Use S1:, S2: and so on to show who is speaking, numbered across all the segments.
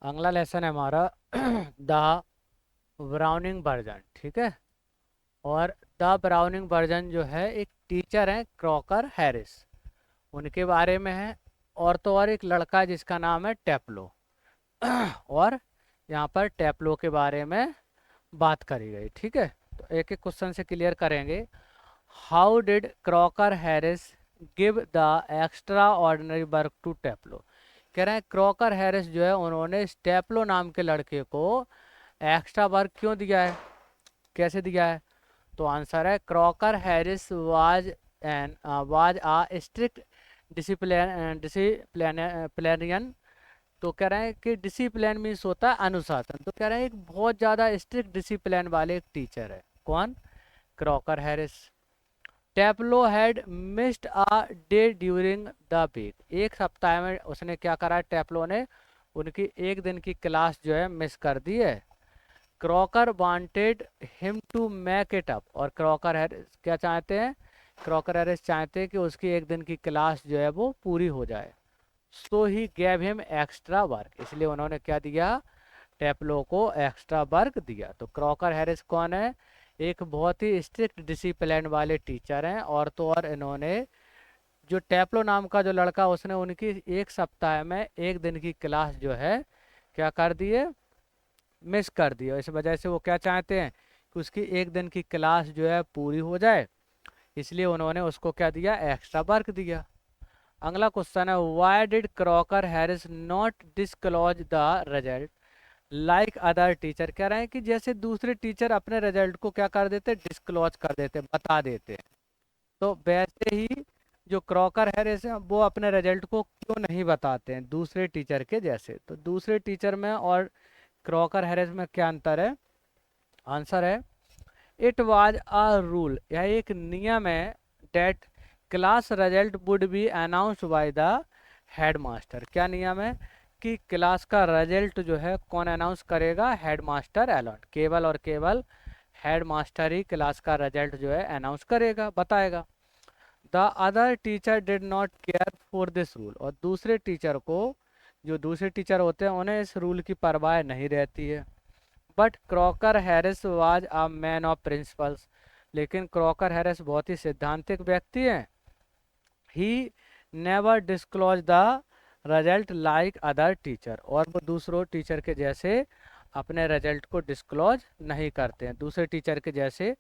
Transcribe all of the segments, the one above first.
S1: अगला लेसन है हमारा द ब्राउनिंग वर्जन। ठीक है। और द ब्राउनिंग वर्जन जो है एक टीचर है क्रॉकर हैरिस, उनके बारे में है। और तो और एक लड़का है जिसका नाम है टेप्लो। और यहाँ पर टेप्लो के बारे में बात करी गई। ठीक है। तो एक एक क्वेश्चन से क्लियर करेंगे। How did Crocker Harris give the extraordinary work to Taplow. कह रहे हैं क्रॉकर हैरिस जो है उन्होंने टेप्लो नाम के लड़के को एक्स्ट्रा वर्क क्यों दिया है, कैसे दिया है। तो आंसर है Crocker Harris was a strict disciplinarian. तो कह रहे हैं कि डिसिप्लिन मीन्स होता है अनुशासन, तो कह रहे हैं एक बहुत ज़्यादा स्ट्रिक्ट डिसिप्लिन वाले एक टीचर है। कौन? Crocker Harris. Taplow had missed a day during the week. एक सप्ताह में उसने क्या करा, टेप्लो ने उनकी एक दिन की क्लास जो है मिस कर दी है। Crocker wanted him to make it up. और क्रॉकर हैरिस क्या चाहते हैं, क्रॉकर हैरिस चाहते हैं कि उसकी एक दिन की क्लास जो है वो पूरी हो जाए। सो ही गैव हिम एक्स्ट्रा वर्क, इसलिए उन्होंने क्या दिया, टेप्लो को एक्स्ट्रा वर्क दिया। तो क्रॉकर हैरिस कौन है, एक बहुत ही स्ट्रिक्ट डिसिप्लिन वाले टीचर हैं। और तो और इन्होंने जो टेप्लो नाम का जो लड़का उसने उनकी एक सप्ताह में एक दिन की क्लास जो है क्या कर दिए, मिस कर दिया। इस वजह से वो क्या चाहते हैं कि उसकी एक दिन की क्लास जो है पूरी हो जाए, इसलिए उन्होंने उसको क्या दिया, एक्स्ट्रा वर्क दिया। अगला क्वेश्चन है why did Crocker Harris not disclose the result like other teacher. कह रहे हैं कि जैसे दूसरे टीचर अपने रिजल्ट को क्या कर देते, डिस्क्लोज कर देते, बता देते हैं, तो वैसे ही जो क्रॉकर हैरिस हैं वो अपने रिजल्ट को क्यों नहीं बताते हैं दूसरे टीचर के जैसे। तो दूसरे टीचर में और क्रॉकर हैरिस में क्या अंतर है। आंसर है इट वाज अ रूल, यह एक नियम है, that class result would be announced by the headmaster. क्या नियम है कि क्लास का रिजल्ट जो है कौन अनाउंस करेगा, हेडमास्टर अलॉट, केवल और केवल हेडमास्टर ही क्लास का रिजल्ट जो है अनाउंस करेगा, बताएगा। The other teacher did not care for this rule. और दूसरे टीचर को, जो दूसरे टीचर होते हैं उन्हें इस रूल की परवाह नहीं रहती है। But Crocker Harris was a man of principles. लेकिन क्रॉकर हैरिस बहुत ही सिद्धांतिक व्यक्ति हैं। He never disclose the result like other teacher. और वो दूसरों टीचर के जैसे अपने रिजल्ट को डिस्क्लोज नहीं करते हैं, दूसरे टीचर के जैसे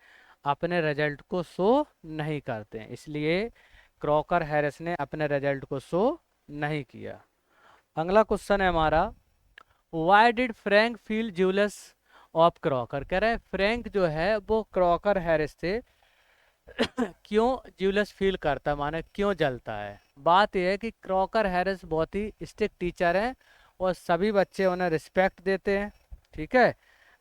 S1: अपने रिजल्ट को शो नहीं करते हैं, इसलिए क्रॉकर हैरिस ने अपने रिजल्ट को शो नहीं किया। अगला क्वेश्चन है हमारा why did Frank feel jealous of Crocker. कह रहे हैं फ्रैंक जो है वो क्रॉकर हैरिस से क्यों ज्यूलस फील करता है, माने क्यों जलता है। बात यह है कि क्रॉकर हैरिस बहुत ही स्ट्रिक्ट टीचर हैं और सभी बच्चे उन्हें रिस्पेक्ट देते हैं। ठीक है।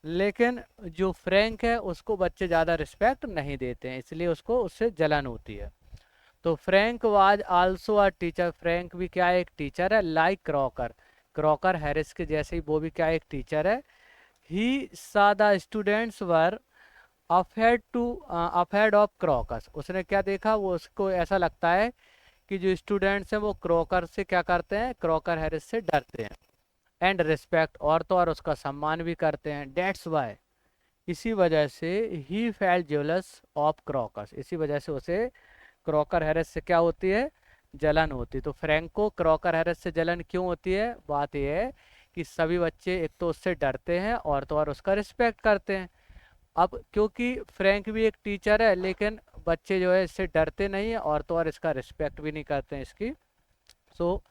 S1: लेकिन जो फ्रैंक है उसको बच्चे ज़्यादा रिस्पेक्ट नहीं देते हैं, इसलिए उसको उससे जलन होती है। तो Frank was also a teacher. Frank भी क्या है, एक टीचर है, लाइक क्रॉकर, क्रॉकर हैरिस के जैसे ही वो भी क्या है, एक टीचर है। ही सा the students were afraid of crocus. उसने क्या देखा, वो उसको ऐसा लगता है कि जो स्टूडेंट्स हैं वो क्रॉकर से क्या करते हैं, क्रॉकर हैरिस से डरते हैं। एंड रिस्पेक्ट, और तो और उसका सम्मान भी करते हैं। डेट्स वाई, इसी वजह से he felt jealous of crocus, इसी वजह से उसे क्रॉकर हैरिस से क्या होती है, जलन होती। तो फ्रैंक को क्रॉकर हैरिस से जलन क्यों होती है, बात यह है कि सभी बच्चे एक तो उससे डरते हैं और तो और उसका रिस्पेक्ट करते हैं। अब क्योंकि फ्रैंक भी एक टीचर है लेकिन बच्चे जो है इससे डरते नहीं है और तो और इसका रिस्पेक्ट भी नहीं करते हैं इसकी। सो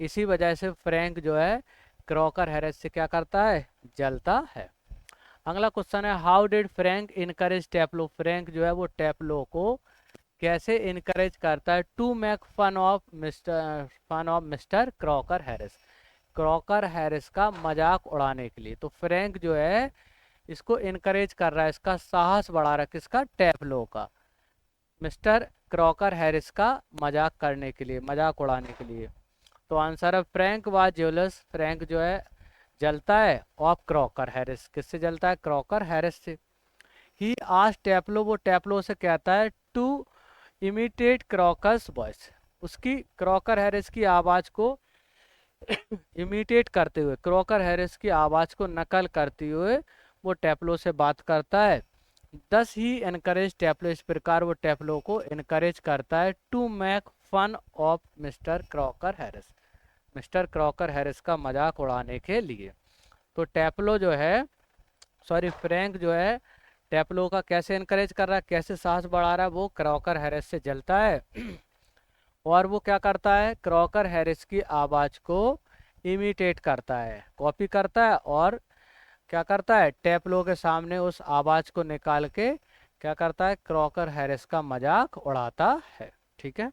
S1: इसी वजह से फ्रैंक जो है क्रॉकर हैरिस से क्या करता है, जलता है। अगला क्वेश्चन है how did Frank encourage Taplow. Frank जो है वो टेप्लो को कैसे इनकरेज करता है to make fun of mister Crocker Harris, Crocker Harris का मजाक उड़ाने के लिए। तो फ्रैंक जो है इसको इनकरेज कर रहा है, इसका साहस बढ़ा रहा है, किसका, टेफ्लो का, मिस्टर क्रॉकर हैरिस का मजाक करने के लिए, मजाक उड़ाने के लिए। तो आंसर है फ्रैंक वाज जेलस। फ्रैंक जो है जलता है ऑफ क्रॉकर हैरिस, किससे जलता है, क्रॉकर हैरिस से। ही आज टेप्लो, वो टेप्लो से कहता है टू इमिटेट क्रॉकर्स वॉइस, उसकी क्रॉकर हैरिस की आवाज को इमिटेट करते हुए, क्रॉकर हैरिस की आवाज़ को नकल करते हुए वो टेप्लो से बात करता है। दस ही एनकरेज टेप्लो, इस प्रकार वो टेप्लो को इनकरेज करता है to make fun of mister Crocker Harris, mister Crocker Harris का मजाक उड़ाने के लिए। तो टेप्लो जो है, सॉरी फ्रैंक जो है, टेप्लो का कैसे इनकरेज कर रहा है, कैसे साहस बढ़ा रहा है, वो क्रॉकर हैरिस से जलता है और वो क्या करता है, क्रॉकर हैरिस की आवाज़ को इमिटेट करता है, कॉपी करता है और क्या करता है, टेप्लो के सामने उस आवाज़ को निकाल के क्या करता है, क्रॉकर हैरिस का मजाक उड़ाता है। ठीक है।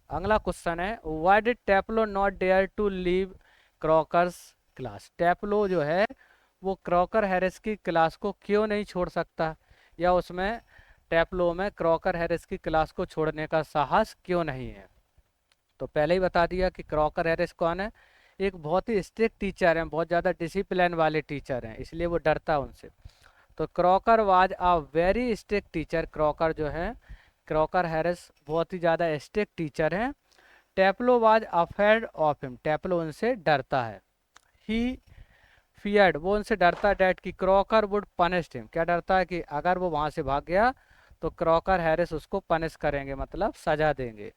S1: अगला क्वेश्चन है, why did Taplow not dare to leave Crocker's class, Taplow जो है वो क्रॉकर हैरिस की क्लास को क्यों नहीं छोड़ सकता, या उसमें टेप्लो में क्रॉकर हैरिस की क्लास को छोड़ने का साहस क्यों नहीं है। तो पहले ही बता दिया कि क्रॉकर हैरिस कौन है, एक बहुत ही स्ट्रिक्ट टीचर हैं, बहुत ज़्यादा डिसिप्लिन वाले टीचर हैं, इसलिए वो डरता है उनसे। तो Crocker was a very strict teacher, Crocker जो है, क्रॉकर हैरिस बहुत ही ज़्यादा स्ट्रिक्ट टीचर हैं। टेप्लो वाज अफेयर्ड ऑफ हिम, टेप्लो उनसे डरता है। ही फियर्ड, वो उनसे डरता है, डैट कि क्रॉकर वुड पनिश हिम, क्या डरता है कि अगर वो वहाँ से भाग गया तो क्रॉकर हैरिस उसको पनिश करेंगे, मतलब सजा देंगे।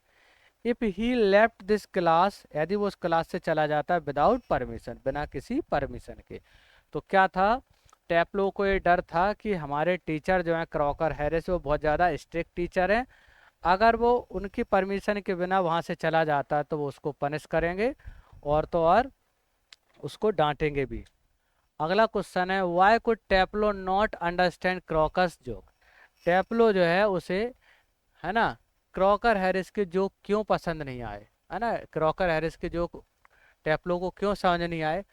S1: If he left this class, यदि वो उस क्लास से चला जाता है विदाउट परमिशन, बिना किसी परमिशन के, तो क्या था, टेप्लो को ये डर था कि हमारे टीचर जो है क्रॉकर हैरिस, वो बहुत ज़्यादा स्ट्रिक्ट टीचर हैं, अगर वो उनकी परमिशन के बिना वहाँ से चला जाता है तो वो उसको पनिश करेंगे और तो और उसको डांटेंगे भी। अगला क्वेश्चन है, why could Teplo not understand Crocker's joke, Teplo जो है उसे, है ना, क्रॉकर हैरिस के जोक क्यों पसंद नहीं आए, है ना, क्रॉकर हैरिस के जोक टेप्लो को क्यों समझ नहीं आए।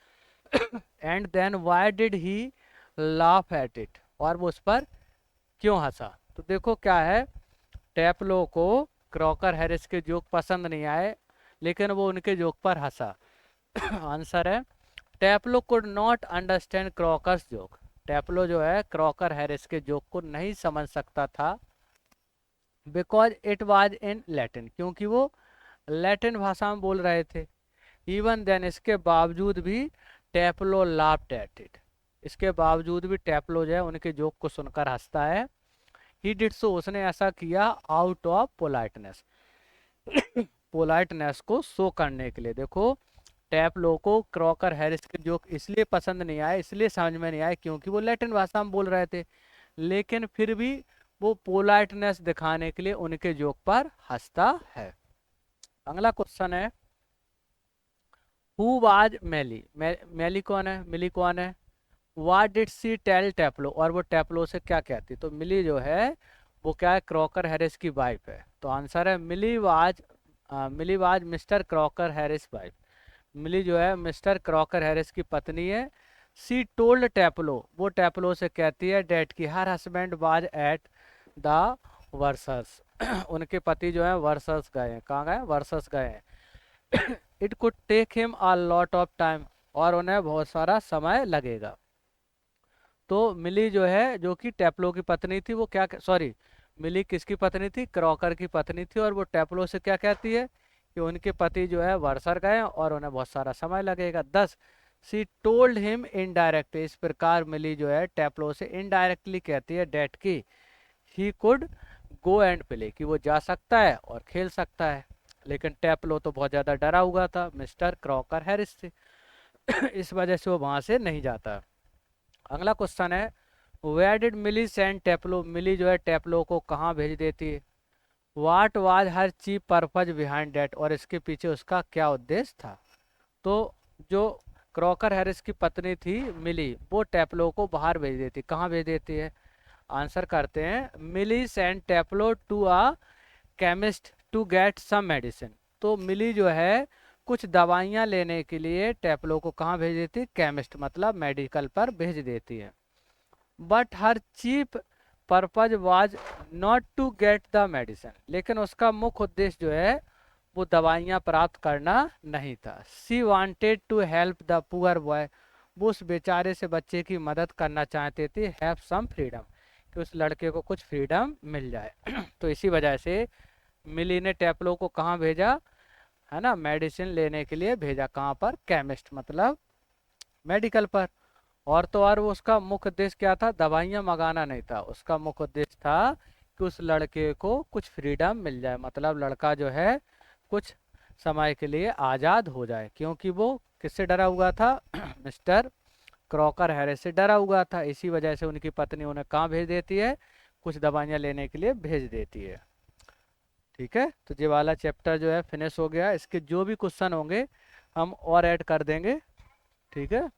S1: And then why did he laugh at it, और वो उस पर क्यों हंसा। तो देखो क्या है, टेप्लो को क्रॉकर हैरिस के जोक पसंद नहीं आए लेकिन वो उनके जोक पर हंसा। आंसर है, टेप्लो could not understand Crocker's joke, Teplo जो है क्रॉकर हैरिस के जोक को नहीं समझ सकता था, because it was in Latin, क्योंकि वो लैटिन भाषा में बोल रहे थे। इवन देन, इसके बावजूद भी टेप्लो लाफ्ड एट इट, इसके बावजूद भी टेप्लो जो है उनके जोक को सुनकर हंसता है। ही डिड सो, उसने ऐसा किया आउट ऑफ पोलाइटनेस, पोलाइटनेस को शो करने के लिए। देखो, टेप्लो को क्रॉकर हैरिस के जोक इसलिए पसंद नहीं आए, इसलिए समझ में नहीं आए क्योंकि वो लैटिन भाषा में बोल रहे थे, लेकिन फिर भी वो पोलाइटनेस दिखाने के लिए उनके जोक पर हंसता है। अगला क्वेश्चन है, हु वाज मेली, मेली कौन है, मिली कौन है। व्हाट डिड सी टेल टेप्लो, और वो टेप्लो से क्या कहती, तो मिली जो है वो क्या है, क्रॉकर हैरिस की वाइफ है। तो आंसर है, Millie was mister Crocker Harris wife, Millie जो है मिस्टर क्रॉकर हैरिस की पत्नी है। सी टोल्ड टेप्लो, वो टेप्लो से कहती है, डैट की her husband was at the versus, उनके पति जो है वर्सस गए हैं, कहाँ गए, वर्सस गए हैं। It could take him a lot of time, और उन्हें बहुत सारा समय लगेगा। तो मिली जो है, जो कि टेप्लो की पत्नी थी, वो क्या, सॉरी, मिली किसकी पत्नी थी, क्रॉकर की पत्नी थी, और वो टेप्लो से क्या कहती है कि उनके पति जो है वर्षर गए और उन्हें बहुत सारा समय लगेगा। 10, सी टोल्ड हिम इनडायरेक्ट, इस प्रकार मिली जो है टेप्लो से इनडायरेक्टली कहती है डेट की he could go and play, कि वो जा सकता है और खेल सकता है। लेकिन टेप्लो तो बहुत ज़्यादा डरा हुआ था मिस्टर क्रॉकर हैरिस से, इस वजह से वो वहाँ से नहीं जाता। अगला क्वेश्चन है, where did Millie send Taplow, Millie जो है टेप्लो को कहाँ भेज देती है। What was her chief purpose behind that, और इसके पीछे उसका क्या उद्देश्य था। तो जो क्रॉकर हैरिस की पत्नी थी मिली, वो टेप्लो को बाहर भेज देती, कहाँ भेज देती है। आंसर करते हैं, Millie send Taplow to a chemist to get some medicine, तो मिली जो है कुछ दवाइयाँ लेने के लिए टेप्लो को कहाँ भेज देती, केमिस्ट मतलब मेडिकल पर भेज देती है। But her chief purpose was not to get the medicine, लेकिन उसका मुख्य उद्देश्य जो है वो दवाइयाँ प्राप्त करना नहीं था। She wanted to help the poor boy, वो उस बेचारे से बच्चे की मदद करना चाहते थे, हैव सम फ्रीडम, कि उस लड़के को कुछ फ्रीडम मिल जाए। तो इसी वजह से मिली ने टेप्लो को कहाँ भेजा, है ना, मेडिसिन लेने के लिए भेजा। कहाँ पर? केमिस्ट मतलब मेडिकल पर। और तो और वो उसका मुख्य उद्देश्य क्या था? दवाइयाँ मंगाना नहीं था, उसका मुख्य उद्देश्य था कि उस लड़के को कुछ फ्रीडम मिल जाए, मतलब लड़का जो है कुछ समय के लिए आज़ाद हो जाए, क्योंकि वो किससे डरा हुआ था? मिस्टर क्रॉकर हैरिस से डरा हुआ था। इसी वजह से उनकी पत्नी उन्हें कहाँ भेज देती है? कुछ दवाइयाँ लेने के लिए भेज देती है। ठीक है, तो ये वाला चैप्टर जो है फिनिश हो गया। इसके जो भी क्वेश्चन होंगे हम और ऐड कर देंगे। ठीक है।